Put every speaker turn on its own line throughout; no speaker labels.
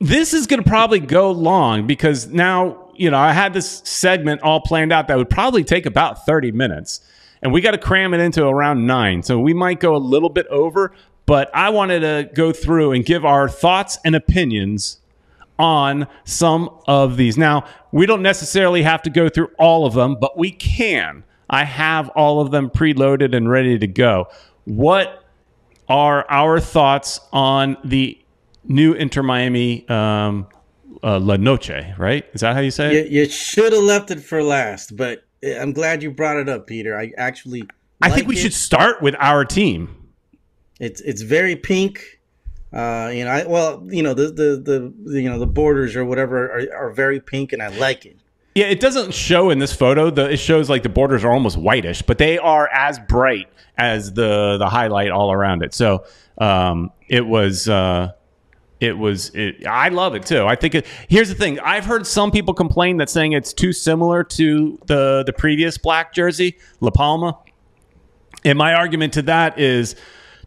This is going to probably go long because now, I had this segment all planned out that would probably take about 30 minutes. And we got to cram it into around 9. So we might go a little bit over. But I wanted to go through and give our thoughts and opinions on some of these. Now, we don't necessarily have to go through all of them, but we can. I have all of them preloaded and ready to go. What are our thoughts on the new Inter Miami La Noche, right? Is that how you say it?
You should have left it for last, but I'm glad you brought it up, Peter. I
think we should start with our team.
It's very pink. The borders or whatever are very pink, and I like it.
Yeah, it doesn't show in this photo. It shows like the borders are almost whitish, but they are as bright as the highlight all around it. So I love it too. I think here's the thing. I've heard some people complain that saying it's too similar to the previous black jersey, La Palma. And my argument to that is,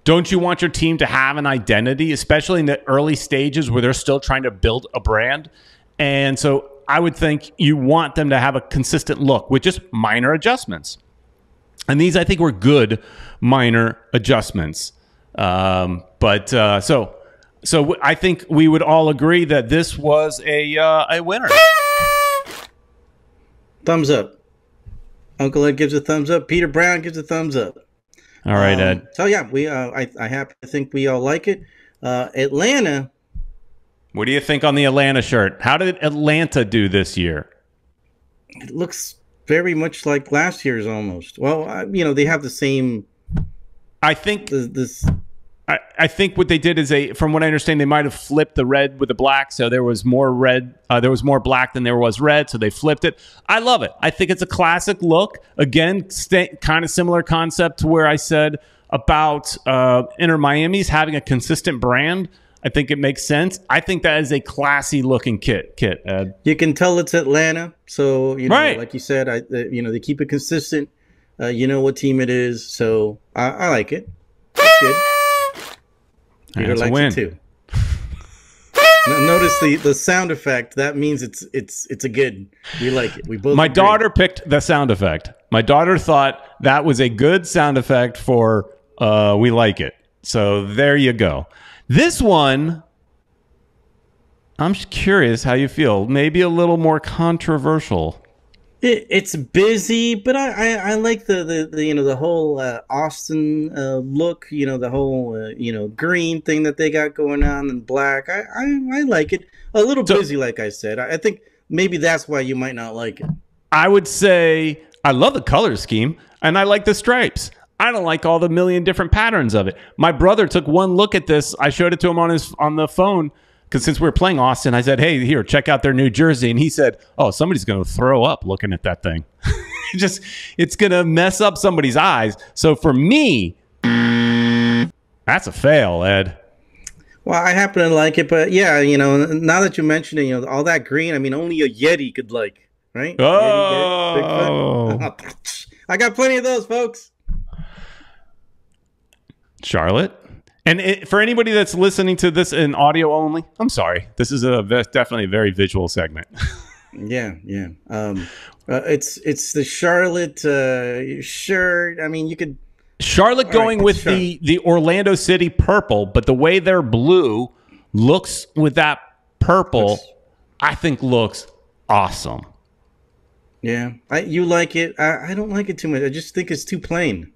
don't you want your team to have an identity, especially in the early stages where they're still trying to build a brand? And so I would think you want them to have a consistent look with just minor adjustments. And these, I think, were good minor adjustments. So I think we would all agree that this was a winner.
Thumbs up. Uncle Ed gives a thumbs up. Peter Brown gives a thumbs up.
All right, Ed.
So yeah, I happen to think we all like it. Atlanta.
What do you think on the Atlanta shirt? How did Atlanta do this year?
It looks very much like last year's almost. Well, they have the same.
I think I think what they did is from what I understand, they might have flipped the red with the black. So there was more red, there was more black than there was red. So they flipped it. I love it. I think it's a classic look. Again, kind of similar concept to where I said about Inter Miami's having a consistent brand. I think it makes sense. I think that is a classy looking kit, Ed.
You can tell it's Atlanta. So,
right.
Like you said, they keep it consistent. You know what team it is. So I like it. It's good. Peter likes it too. Notice the sound effect. That means it's a good. We like it. We both.
My
agree.
daughter picked the sound effect. My daughter thought that was a good sound effect for we like it. So there you go. This one, I'm just curious how you feel. Maybe a little more controversial.
It's busy, but I like the whole Austin look. The whole green thing that they got going on and black. I like it. A little busy, like I said. I think maybe that's why you might not like it. I
would say I love the color scheme and I like the stripes. I don't like all the million different patterns of it. My brother took one look at this. I showed it to him on the phone. Because since we were playing Austin, I said, hey, here, check out their new jersey. And he said, oh, somebody's going to throw up looking at that thing. It's going to mess up somebody's eyes. So for me, that's a fail, Ed.
Well, I happen to like it. But yeah, now that you mention it, all that green, I mean, only a Yeti could like, right?
Oh.
Yeti, I got plenty of those, folks.
Charlotte? And for anybody that's listening to this in audio only, I'm sorry. This is definitely a very visual segment.
Yeah. It's the Charlotte shirt. I mean, you could
Charlotte going with the Orlando City purple, but the way they're blue looks with that purple, I think looks awesome.
Yeah, you like it. I don't like it too much. I just think it's too plain.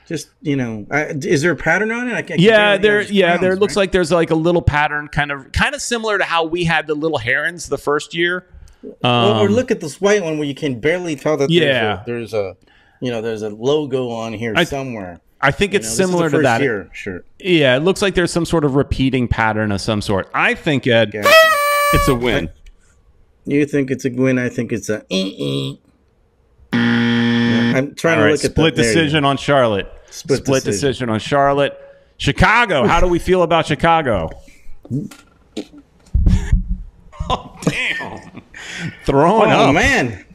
Just, is there a pattern on it?
There looks like there's like a little pattern, kind of similar to how we had the little herons the first year.
Or look at this white one where you can barely tell that there's a logo on here somewhere.
I think it's similar to that.
Sure.
Yeah, it looks like there's some sort of repeating pattern of some sort. I think, Ed, it's a win.
You think it's a win? I think it's a. I'm trying to look at
split decision on Charlotte. Split decision on Charlotte. Chicago. How do we feel about Chicago? Oh, damn. Throwing up.
Oh, man.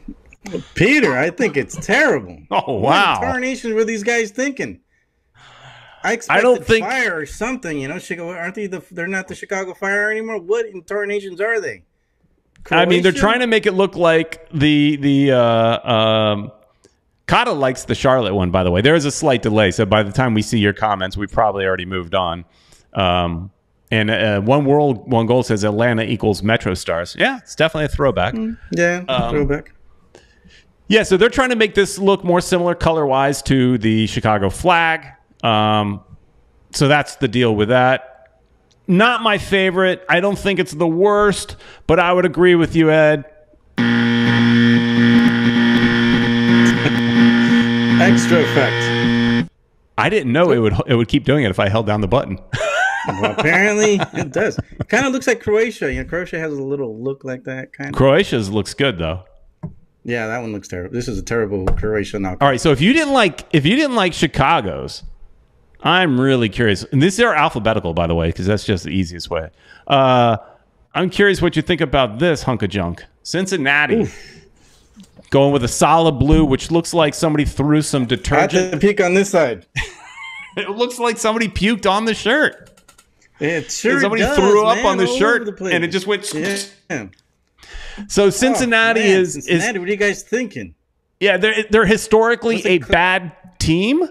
Peter, I think it's terrible.
Oh, wow.
What tarnation were these guys thinking? I expected Fire or something. You know, Chicago, aren't they? They're not the Chicago Fire anymore. What in tarnations are they? Croatia?
I mean, they're trying to make it look like Kata likes the Charlotte one, by the way. There is a slight delay, so by the time we see your comments, we've probably already moved on. And One World, One Goal says Atlanta equals Metro Stars. Yeah, it's definitely a throwback.
Throwback.
Yeah, so they're trying to make this look more similar color-wise to the Chicago flag. So that's the deal with that. Not my favorite. I don't think it's the worst, but I would agree with you, Ed.
Extra effect.
I didn't know it would keep doing it if I held down the button.
Well, apparently it does. It kind of looks like Croatia. You know, Croatia has a little look like that kind of.
Croatia's looks good though.
Yeah, that one looks terrible. This is a terrible Croatia knockoff.
All right, so if you didn't like Chicago's, I'm really curious. And these are alphabetical, by the way, because that's just the easiest way. I'm curious what you think about this hunk of junk. Cincinnati. Oof. Going with a solid blue, which looks like somebody threw some detergent.
I have to peek on this side.
It looks like somebody puked on the shirt.
It sure
somebody
does,
threw up on the
all
shirt,
over the place.
and it just went.
Yeah.
So Cincinnati
Cincinnati, what are you guys thinking?
Yeah, they're historically a bad team,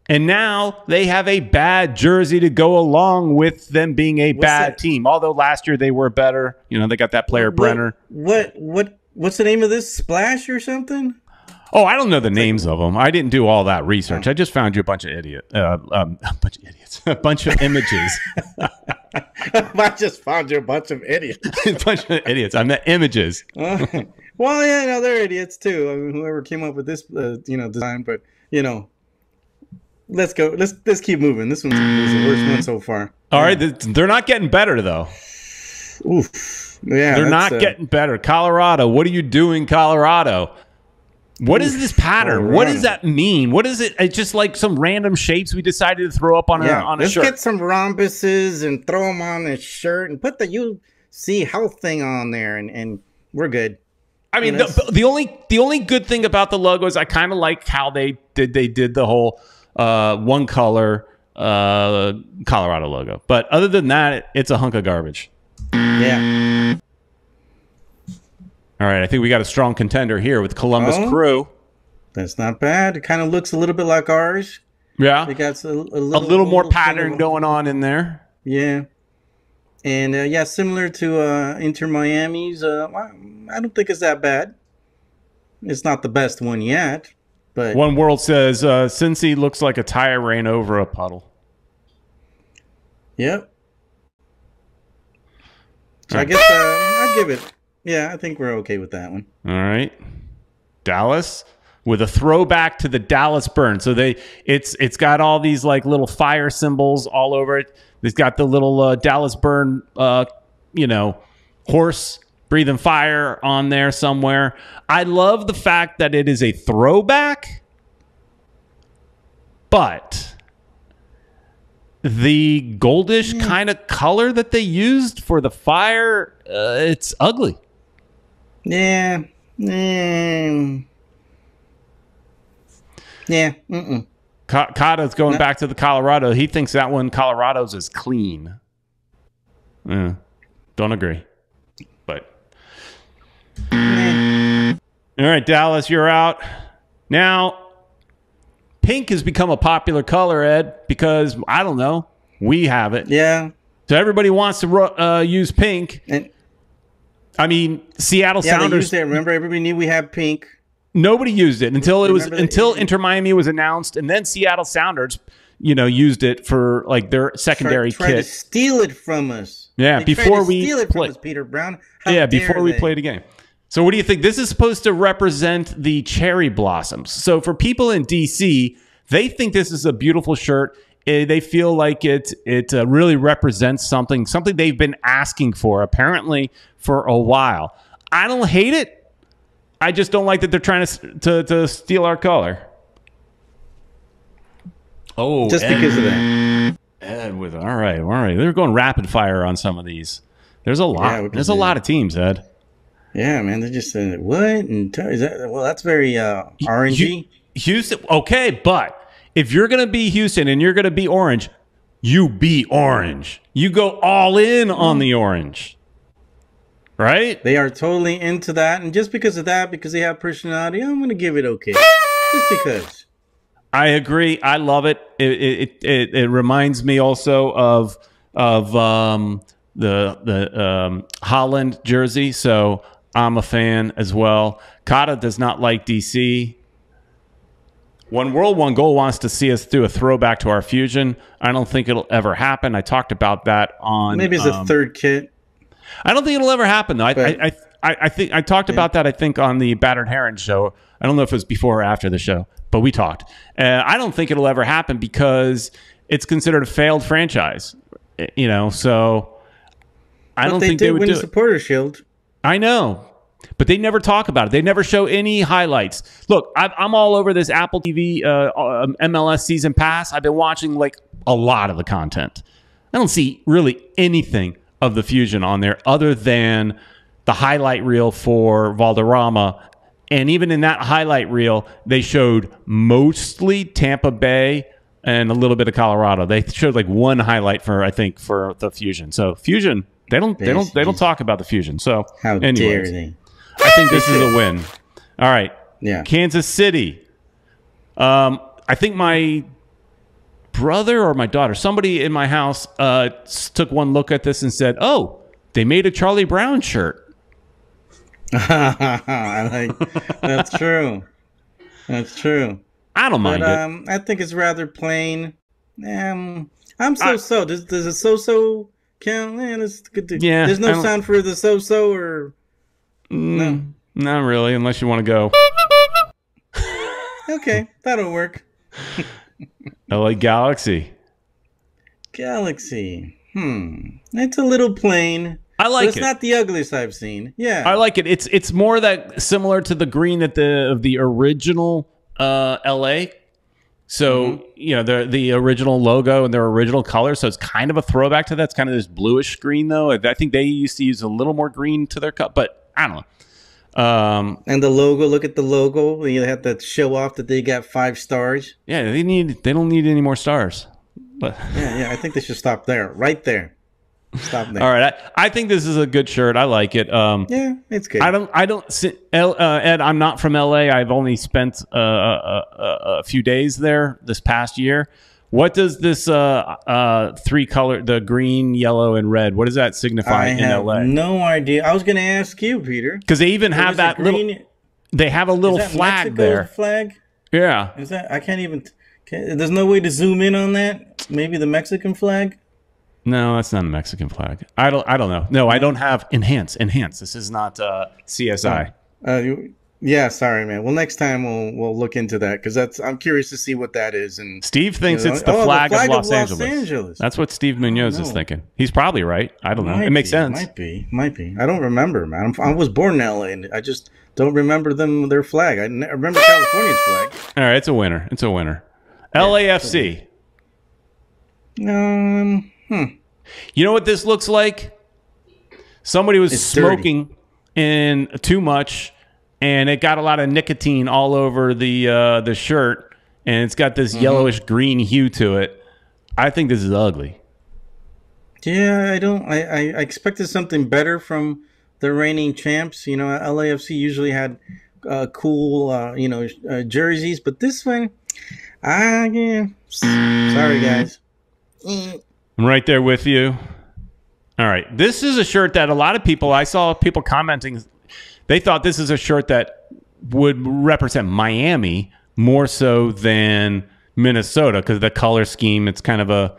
and now they have a bad jersey to go along with them being a bad team. Although last year they were better. You know, they got that player Brenner.
What's the name of this? Splash or something?
Oh, I don't know the names of them. I didn't do all that research. I just found you a bunch of idiots, a bunch of images.
I just found you a bunch of idiots.
A bunch of idiots. I meant images.
Well, yeah, no, they're idiots too. I mean, whoever came up with this, design. But let's go. Let's keep moving. This one's the worst one so far.
All right, they're not getting better though.
Oof. Yeah,
they're not getting better. Colorado, what are you doing, Colorado? What is this pattern? Colorado. What does that mean? What is it? It's just like some random shapes we decided to throw up on a shirt.
Let's get some rhombuses and throw them on a shirt and put the UC health thing on there, and we're good.
I mean, the only good thing about the logo is I kind of like how they did the whole one color Colorado logo. But other than that, it's a hunk of garbage.
Yeah.
All right, I think we got a strong contender here with Columbus Crew.
That's not bad. It kind of looks a little bit like ours.
Yeah.
It got a
little more pattern going on in there.
Yeah. And, similar to Inter Miami's. I don't think it's that bad. It's not the best one yet. But
One World says, Cincy looks like a tire ran over a puddle.
Yep. So I guess I'd give it. Yeah, I think we're okay with that one.
All right. Dallas with a throwback to the Dallas burn. So it's got all these like little fire symbols all over it. It's got the little Dallas burn horse breathing fire on there somewhere. I love the fact that it is a throwback, but the goldish kind of color that they used for the fire, it's ugly.
Yeah.
Kata's going back to the Colorado. He thinks that one, Colorado's, is clean. Don't agree. But all right, Dallas, you're out. Now, pink has become a popular color, Ed, because, I don't know, we have it.
Yeah.
So everybody wants to use pink. I mean, Seattle Sounders.
They used it. Remember, everybody knew we had pink.
Nobody used it until Inter Miami was announced, and then Seattle Sounders, used it for like their secondary kit.
Tried to steal it from us.
Yeah, before we
steal it from us, Peter Brown.
Before we played a game. So what do you think? This is supposed to represent the cherry blossoms. So for people in DC, they think this is a beautiful shirt. They feel like it really represents something they've been asking for, apparently, for a while. I don't hate it. I just don't like that they're trying to steal our color. Oh,
just because of that.
Ed all right. They're going rapid fire on some of these. There's a lot. Yeah, there's a lot of teams, Ed.
Yeah, man. They're just saying what? And is that? Well, that's very orangey.
Houston. Okay, but if you're going to be Houston and you're going to be orange, you be orange. You go all in on the orange. Right?
They are totally into that. And just because of that, because they have personality, I'm going to give it okay. Just because.
I agree. I love it. It reminds me also of the Holland jersey. So I'm a fan as well. Kata does not like DC. When World One Goal wants to see us do a throwback to our fusion, I don't think it'll ever happen. I talked about that on
maybe it's a third kit.
I don't think it'll ever happen though. I think I talked about that. I think on the Battered Heron show. I don't know if it was before or after the show, but we talked. I don't think it'll ever happen because it's considered a failed franchise. You know, so I don't think they would
win
do
the Supporter Shield.
I know. But they never talk about it. They never show any highlights. Look, I'm all over this Apple TV MLS season pass. I've been watching like a lot of the content. I don't see really anything of the Fusion on there other than the highlight reel for Valderrama. And even in that highlight reel, they showed mostly Tampa Bay and a little bit of Colorado. They showed like one highlight for the Fusion. So Fusion, they don't talk about the Fusion. So
how dare they?
I think this is a win. All right.
Yeah.
Kansas City. I think my brother or my daughter, somebody in my house took one look at this and said, oh, they made a Charlie Brown shirt.
That's true. That's true.
I don't mind it.
I think it's rather plain. I'm so-so. Does a so-so count? Man, it's good to,
yeah.
There's no sound for the so-so or... No,
not really, unless you want to go.
Okay, that'll work.
LA Galaxy.
Galaxy. It's a little plain.
I like it.
It's not the ugliest I've seen. Yeah,
I like it. It's more that similar to the green of the original LA. So you know the original logo and their original color. So it's kind of a throwback to that. It's kind of this bluish green though. I think they used to use a little more green to their cup, but I don't know.
And the logo, look at the logo. You have to show off that they got 5 stars.
Yeah, they don't need any more stars. But
yeah, I think they should stop there. Right there. Stop there.
All right. I think this is a good shirt. I like it.
Yeah, it's good.
Ed, I'm not from LA. I've only spent a few days there this past year. What does this 3 color, the green, yellow, and red, what does that signify in LA?
No idea. I was going to ask you, Peter.
Because they even have that little. They have a little flag
Mexico's
there.
Flag?
Yeah.
Is that? I can't even. There's no way to zoom in on that. Maybe the Mexican flag.
No, that's not a Mexican flag. I don't know. No, I don't have enhance. This is not CSI.
Yeah, sorry, man. Well, next time we'll look into that because I'm curious to see what that is. And
Steve thinks it's the flag of Los Angeles. That's what Steve Munoz is thinking. He's probably right. I don't know. It makes sense.
Might be. I don't remember, man. I was born in LA, and I just don't remember their flag. I remember California's flag.
All right, it's a winner. LAFC. You know what this looks like? Somebody was smoking in too much, and it got a lot of nicotine all over the shirt, and it's got this yellowish green hue to it. I think this is ugly.
Yeah, I expected something better from the reigning champs. You know, LAFC usually had cool, jerseys, but this one, yeah. Sorry, guys.
I'm right there with you. All right. This is a shirt that a lot of people, I saw people commenting, they thought this is a shirt that would represent Miami more so than Minnesota because the color scheme, it's kind of a,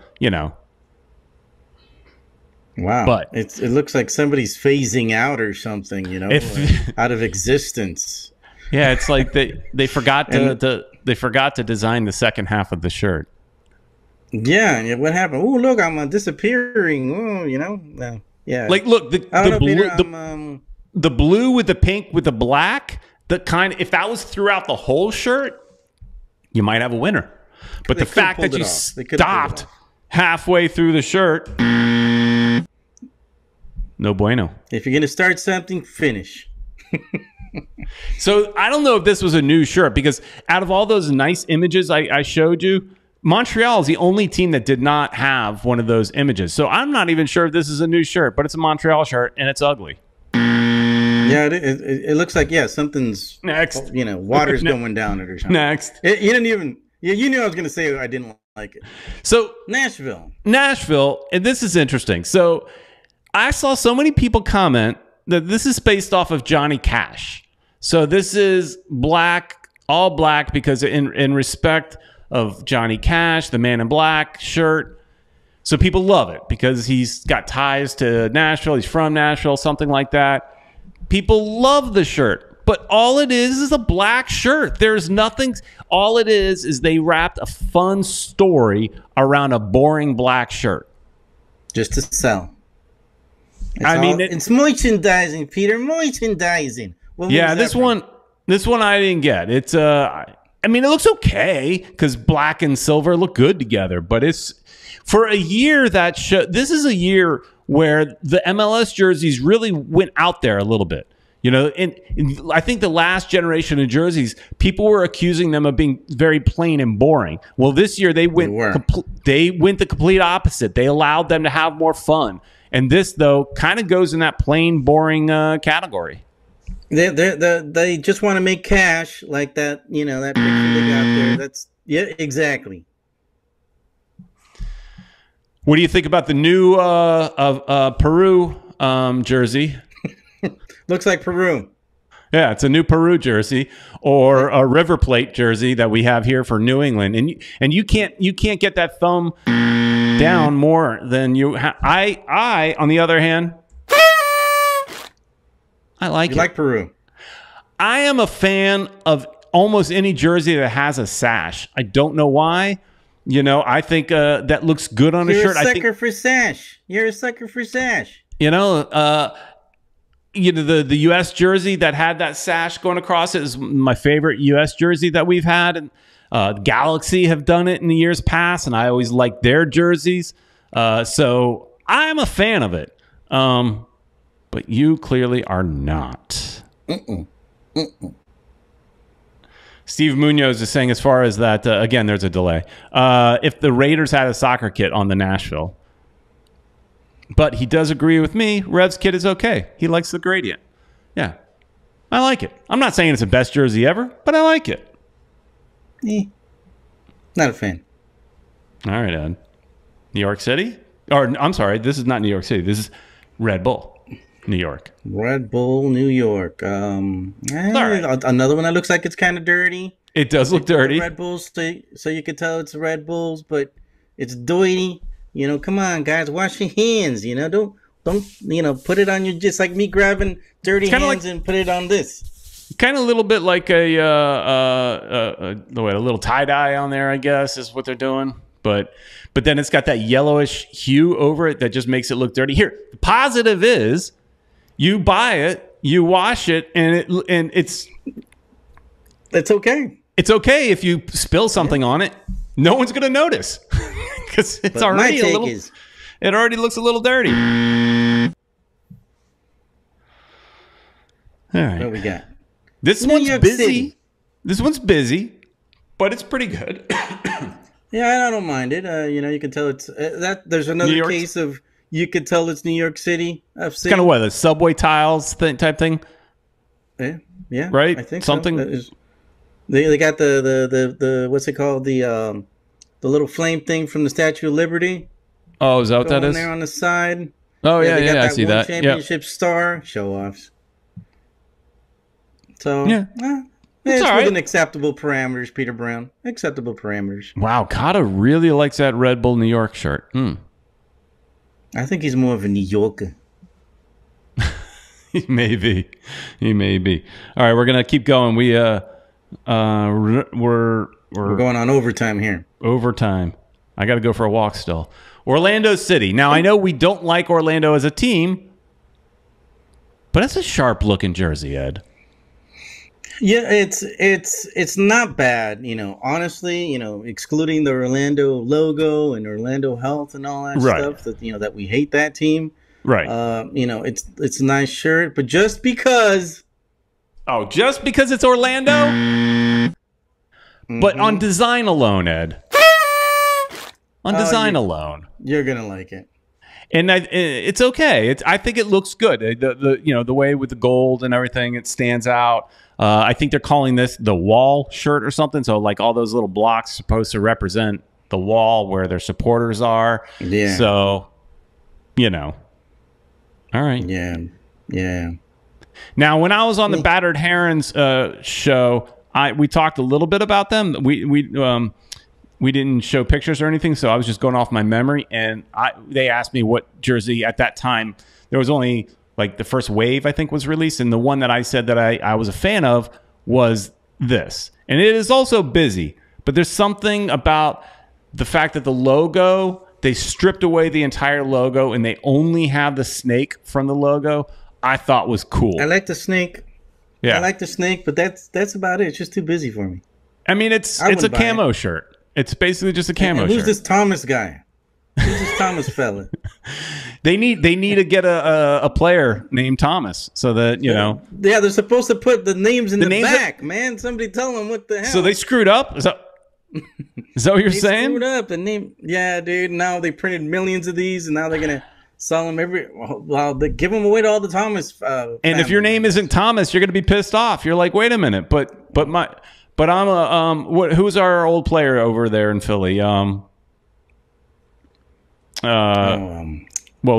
Wow. But it looks like somebody's phasing out or something, out of existence.
Yeah, it's like they forgot to design the second half of the shirt.
Yeah, what happened? Oh, look, I'm disappearing. Oh, no. Yeah.
Like, look, the blue with the pink with the black, if that was throughout the whole shirt, you might have a winner. But the fact that you stopped halfway through the shirt, no bueno.
If you're going to start something, finish.
So I don't know if this was a new shirt, because out of all those nice images I showed you, Montreal is the only team that did not have one of those images. So I'm not even sure if this is a new shirt, but it's a Montreal shirt and it's ugly.
Yeah, it looks like,
Next.
Water's going down it or something.
Next.
You didn't even. You knew I was going to say I didn't like it.
So
Nashville,
and this is interesting. So I saw so many people comment that this is based off of Johnny Cash. So this is all black, because in respect of Johnny Cash, the Man in Black shirt. So people love it because he's got ties to Nashville. He's from Nashville, something like that. People love the shirt, but all it is a black shirt. There's nothing. All it is they wrapped a fun story around a boring black shirt.
Just to sell. It's merchandising, Peter. Merchandising.
Yeah, this one I didn't get. It's it looks okay because black and silver look good together, but it's for a year this is a year where the MLS jerseys really went out there a little bit. And I think the last generation of jerseys, people were accusing them of being very plain and boring. Well, this year they went the complete opposite. They allowed them to have more fun. And this, though, kind of goes in that plain, boring category.
They just want to make cash, like that. That picture they got there. Exactly.
What do you think about the new Peru jersey?
Looks like Peru.
Yeah, it's a new Peru jersey, or a River Plate jersey that we have here for New England, and you can't get that thumb down more than you. I on the other hand, I like it.
You like Peru?
I am a fan of almost any jersey that has a sash. I don't know why. I think that looks good on a shirt.
You're a sucker for sash. You're a sucker for sash.
The U.S. jersey that had that sash going across it is my favorite U.S. jersey that we've had. And Galaxy have done it in the years past, and I always liked their jerseys. So I'm a fan of it. But you clearly are not. Steve Munoz is saying, as far as that, again, there's a delay. If the Raiders had a soccer kit on the Nashville. But he does agree with me. Rev's kit is okay. He likes the gradient. Yeah. I like it. I'm not saying it's the best jersey ever, but I like it.
Not a fan.
All right, Ed. New York City? Or, I'm sorry, this is not New York City. This is Red Bull, New York.
Red Bull, New York. Right. Another one that looks like it's kind of dirty.
It does look dirty.
Red Bulls, so you can tell it's Red Bulls, but it's dirty. Come on, guys, wash your hands. Don't put it on your, just like me grabbing dirty hands and put it on this.
Kind of a little bit like a little tie dye on there, I guess, is what they're doing. But then it's got that yellowish hue over it that just makes it look dirty. Here, the positive is, you buy it, you wash it, and it's
okay.
It's okay if you spill something on it. No one's going to notice because it's already a little. It already looks a little dirty. All right.
What we got?
This one's busy. City. This one's busy, but it's pretty good.
Yeah, I don't mind it. You can tell it's that. There's another case of you could tell it's New York City.
It's kind of what, the subway tiles type thing.
Yeah,
right.
I think
something.
So. They got the what's it called, the little flame thing from the Statue of Liberty.
Oh, is that what that is?
There on the side.
Oh yeah, I see that.
Championship star show offs. So
it's
within
right.
acceptable parameters, Peter Brown. Acceptable parameters.
Wow, Kata really likes that Red Bull New York shirt.
I think he's more of a New Yorker.
He may be. All right, we're gonna keep going. We're
going on overtime here.
Overtime. I got to go for a walk still. Orlando City. Now I know we don't like Orlando as a team, but it's a sharp looking jersey, Ed.
Yeah, it's not bad, honestly, excluding the Orlando logo and Orlando Health and all that stuff that, that we hate that team.
Right.
It's a nice shirt, but just because
Oh, just because it's Orlando? Mm-hmm. But on design alone, Ed. On design alone.
You're going to like it.
And it's okay. I think it looks good. The way with the gold and everything, it stands out. I think they're calling this the wall shirt or something. So like all those little blocks supposed to represent the wall where their supporters are.
Yeah.
So, all right.
Yeah. Yeah.
Now, when I was on the Battered Herons show, we talked a little bit about them. We didn't show pictures or anything, so I was just going off my memory. And they asked me what jersey at that time. There was only like the first wave, I think, was released. And the one that I said that I was a fan of was this. And it is also busy. But there's something about the fact that the logo, they stripped away the entire logo and they only have the snake from the logo, I thought was cool.
I like the snake.
Yeah.
I like the snake, but that's about it. It's just too busy for me.
I mean, it's a camo shirt. It's basically just a camo shirt.
Who's this Thomas guy? Who's this Thomas fella?
They need to get a player named Thomas so that,
Yeah, they're supposed to put the names in the back, man. Somebody tell them what the hell.
So they screwed up? Is that what you're saying?
They screwed up. The name. Yeah, dude. Now they printed millions of these, and now they're going to sell them they give them away to all the Thomas
and if your name isn't Thomas, you're going to be pissed off. You're like, wait a minute, but I'm who's our old player over there in Philly? Well,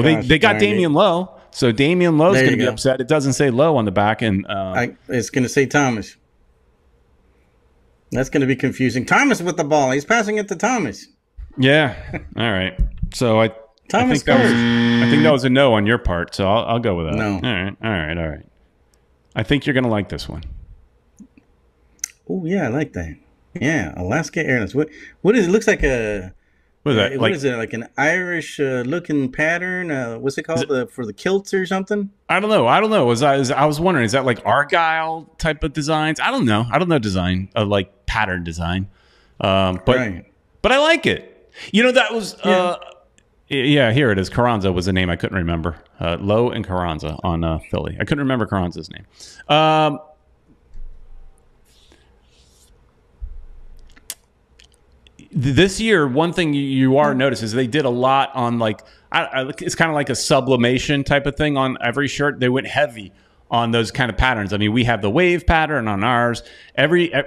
they got Damian Lowe, so Damian Lowe's going to be upset. It doesn't say Lowe on the back, and
it's going to say Thomas. That's going to be confusing. Thomas with the ball. He's passing it to Thomas.
Yeah. All right. So I think that was a no on your part. So I'll go with that.
No.
All right. I think you're going to like this one.
Oh yeah, I like that. Yeah, Alaska Airlines. What is it? Looks like a. What is that? What is it? Like an Irish looking pattern? What's it called? For the kilts or something?
I don't know. I was wondering, is that like Argyle type of designs? I don't know design, like pattern design. But I like it. That was. Yeah, here it is. Carranza was the name I couldn't remember. Lowe and Carranza on Philly. I couldn't remember Carranza's name. This year, one thing you are notice is they did a lot on like it's kind of like a sublimation type of thing on every shirt. They went heavy on those kind of patterns. I mean, we have the wave pattern on ours.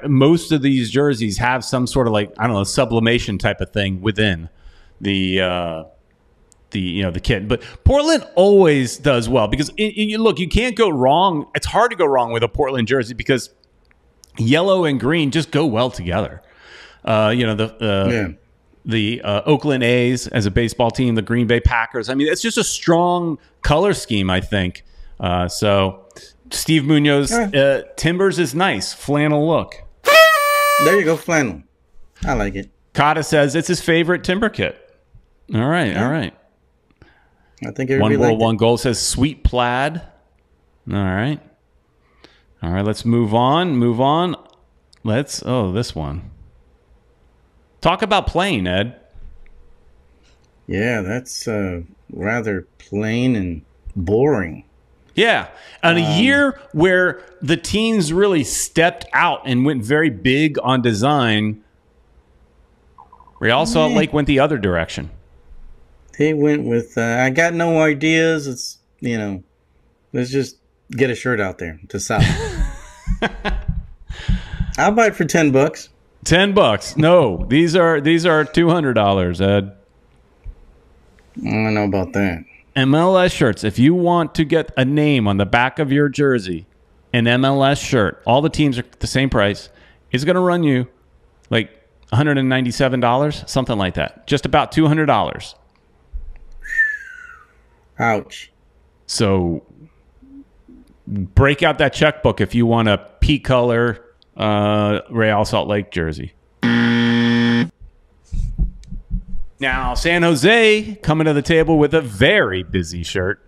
Most of these jerseys have some sort of like, I don't know, sublimation type of thing within the kit. But Portland always does well because look, you can't go wrong. It's hard to go wrong with a Portland jersey because yellow and green just go well together. The Oakland A's as a baseball team, the Green Bay Packers. I mean, it's just a strong color scheme, I think. So Steve Munoz, Timbers is nice. Flannel look.
There you go, flannel. I like it.
Kata says it's his favorite Timber kit. All right, all right.
I think everybody liked it.
One goal says sweet plaid. All right. Let's move on. This one. Talk about plain, Ed.
Yeah, that's rather plain and boring.
Yeah. On a year where the teams really stepped out and went very big on design, Real Salt Lake went the other direction.
They went with, I got no ideas. It's, let's just get a shirt out there to sell. I'll buy it for $10.
$10. No, these are $200, Ed.
I don't know about that.
MLS shirts. If you want to get a name on the back of your jersey, an MLS shirt, all the teams are the same price. It's going to run you like $197, something like that. Just about $200.
Ouch.
So break out that checkbook if you want a peak color Real Salt Lake jersey. Now, San Jose coming to the table with a very busy shirt.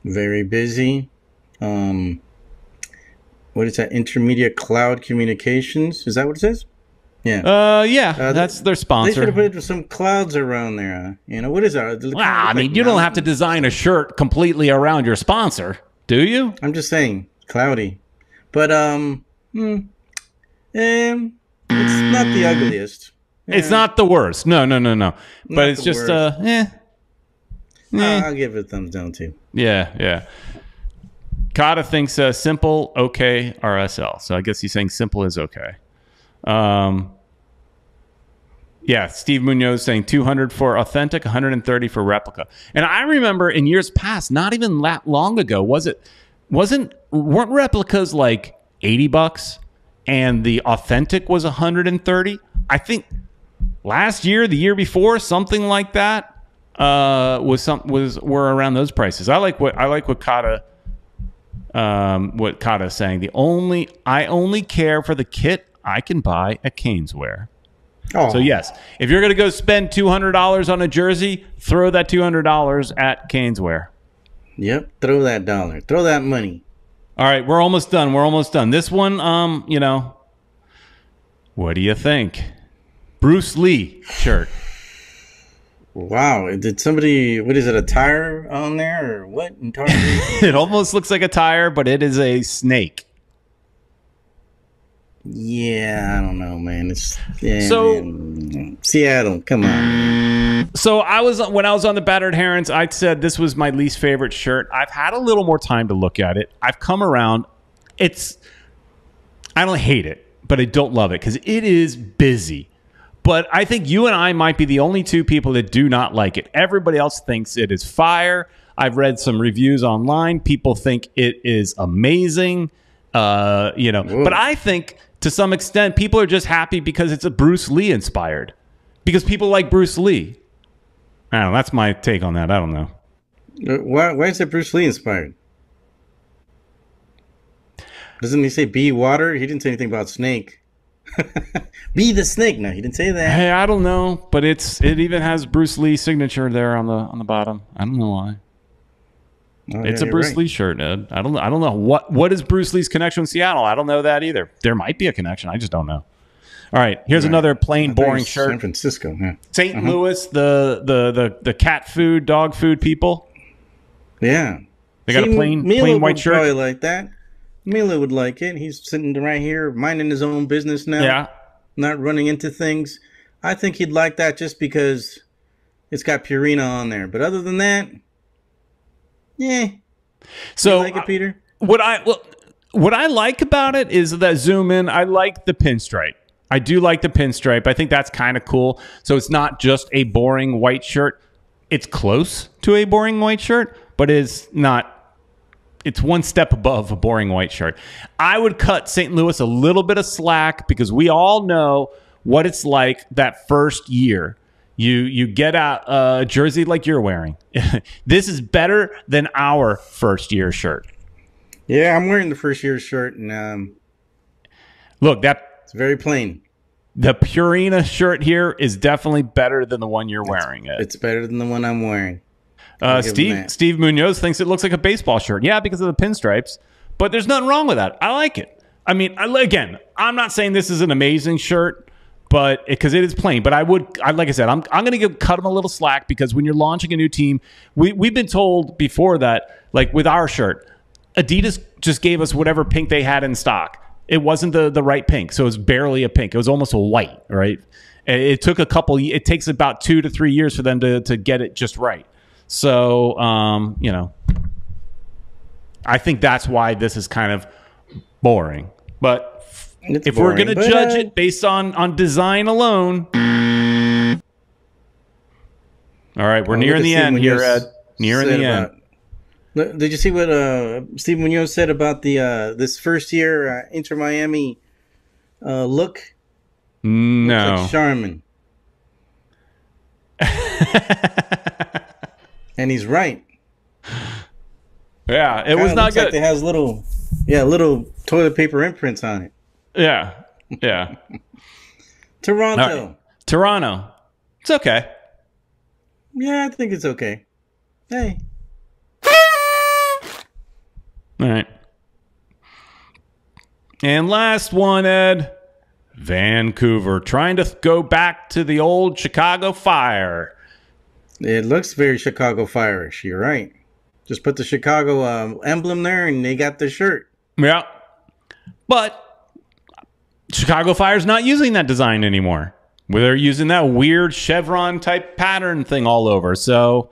Very busy. What is that? Intermediate Cloud Communications. Is that what it says? Yeah.
That's their sponsor.
They should have put some clouds around there. What is that?
You don't have to design a shirt completely around your sponsor, do you?
I'm just saying, cloudy. But it's not the ugliest.
It's not the worst. No. But it's just
I'll give it a thumbs down too.
Yeah. Kata thinks simple, okay, RSL. So I guess he's saying simple is okay. Yeah, Steve Munoz saying 200 for authentic, 130 for replica. And I remember in years past, not even that long ago, weren't replicas like $80 and the authentic was 130? I think last year, the year before, something like that were around those prices. I like what Kata is saying. I only care for the kit I can buy at Caneswear.
Oh.
So yes, if you're going to go spend $200 on a jersey, throw that $200 at Caneswear.
Yep, throw that dollar, throw that money.
All right, we're almost done. This one, what do you think? Bruce Lee shirt.
Wow, did somebody? What is it? A tire on there or what?
It almost looks like a tire, but it is a snake.
Yeah, I don't know, man.
Man.
Seattle, come on.
So when I was on the Battered Herons, I said this was my least favorite shirt. I've had a little more time to look at it. I've come around. I don't hate it, but I don't love it because it is busy. But I think you and I might be the only two people that do not like it. Everybody else thinks it is fire. I've read some reviews online. People think it is amazing. But I think to some extent people are just happy because it's a Bruce Lee inspired. Because people like Bruce Lee. I don't know. That's my take on that. I don't know.
Why is it Bruce Lee inspired? Doesn't he say be water? He didn't say anything about snake. Be the snake. No, he didn't say that.
Hey, I don't know, but it even has Bruce Lee signature there on the bottom. I don't know why.
Oh,
it's a Bruce Lee shirt, Ed. I don't know what is Bruce Lee's connection with Seattle. I don't know that either. There might be a connection. I just don't know. All right, here's another plain, boring shirt.
San Francisco, yeah.
St. Louis, the cat food, dog food people.
Yeah,
they got a plain white shirt.
Probably like that. Mila would like it. He's sitting right here, minding his own business now.
Yeah,
not running into things. I think he'd like that just because it's got Purina on there. But other than that, yeah.
So
you like it, Peter?
What I like about it is that zoom in. I like the pinstripe. I do like the pinstripe. I think that's kind of cool. So it's not just a boring white shirt. It's close to a boring white shirt, but it's not. It's one step above a boring white shirt. I would cut St. Louis a little bit of slack because we all know what it's like that first year. You get out a jersey like you're wearing. This is better than our first year shirt.
Yeah, I'm wearing the first year shirt, and
look,
it's very plain.
The Purina shirt here is definitely better than the one you're wearing.
It's better than the one I'm wearing.
Steve Munoz thinks it looks like a baseball shirt. Yeah, because of the pinstripes. But there's nothing wrong with that. I like it. I mean, again, I'm not saying this is an amazing shirt, but because it is plain. But like I said, I'm going to cut them a little slack because when you're launching a new team, we've been told before that, like with our shirt, Adidas just gave us whatever pink they had in stock. It wasn't the right pink, so it was barely a pink. It was almost a white, right? It took it takes about 2 to 3 years for them to get it just right. So, I think that's why this is kind of boring. But if we're going to judge it based on design alone, all right, we're nearing the end here, Ed. Nearing the end.
Did you see what Steve Munoz said about the this first year Inter Miami look?
No.
Looks like Charmin. And he's right.
Yeah, it was not good.
Like it has little toilet paper imprints on it.
Yeah.
Toronto.
Right. Toronto. It's okay.
Yeah, I think it's okay. Hey.
All right. And last one, Ed. Vancouver. Trying to go back to the old Chicago Fire.
It looks very Chicago Fire-ish. You're right. Just put the Chicago emblem there and they got the shirt.
Yeah. But Chicago Fire's not using that design anymore. Where they're using that weird chevron type pattern thing all over. So,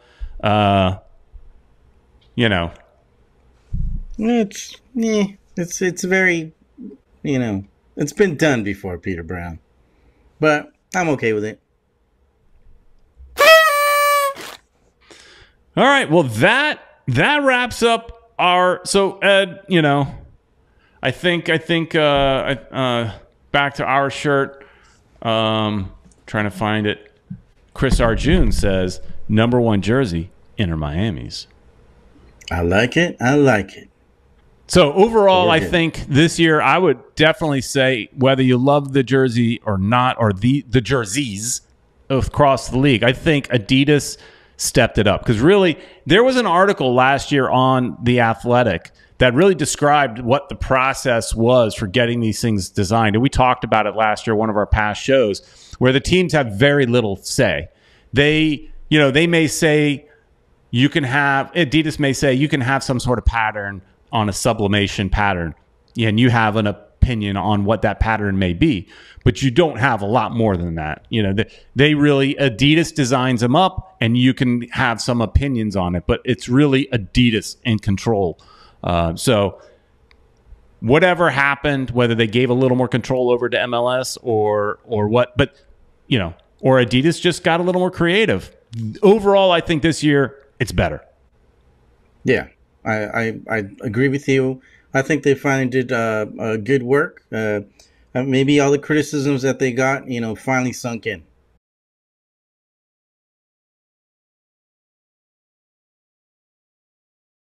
you know,
it's very, you know, it's been done before, Peter Brown, but I'm okay with it.
All right. Well, that wraps up our. So Ed, you know, I think back to our shirt. Trying to find it. Chris Arjun says #1 jersey, Inter Miami's.
I like it. I like it.
So overall, I think this year I would definitely say whether you love the jersey or not, or the jerseys across the league, I think Adidas stepped it up. Because really, there was an article last year on The Athletic that really described what the process was for getting these things designed. And we talked about it last year, one of our past shows, where the teams have very little say. They may say you can have, Adidas may say you can have some sort of pattern on a sublimation pattern, and you have an opinion on what that pattern may be, but you don't have a lot more than that. You know, they really, Adidas designs them up, and you can have some opinions on it, but it's really Adidas in control. So whatever happened, whether they gave a little more control over to MLS or what, but you know, or Adidas just got a little more creative. Overall, I think this year it's better. Yeah,
I agree with you. I think they finally did good work. Maybe all the criticisms that they got, you know, finally sunk in.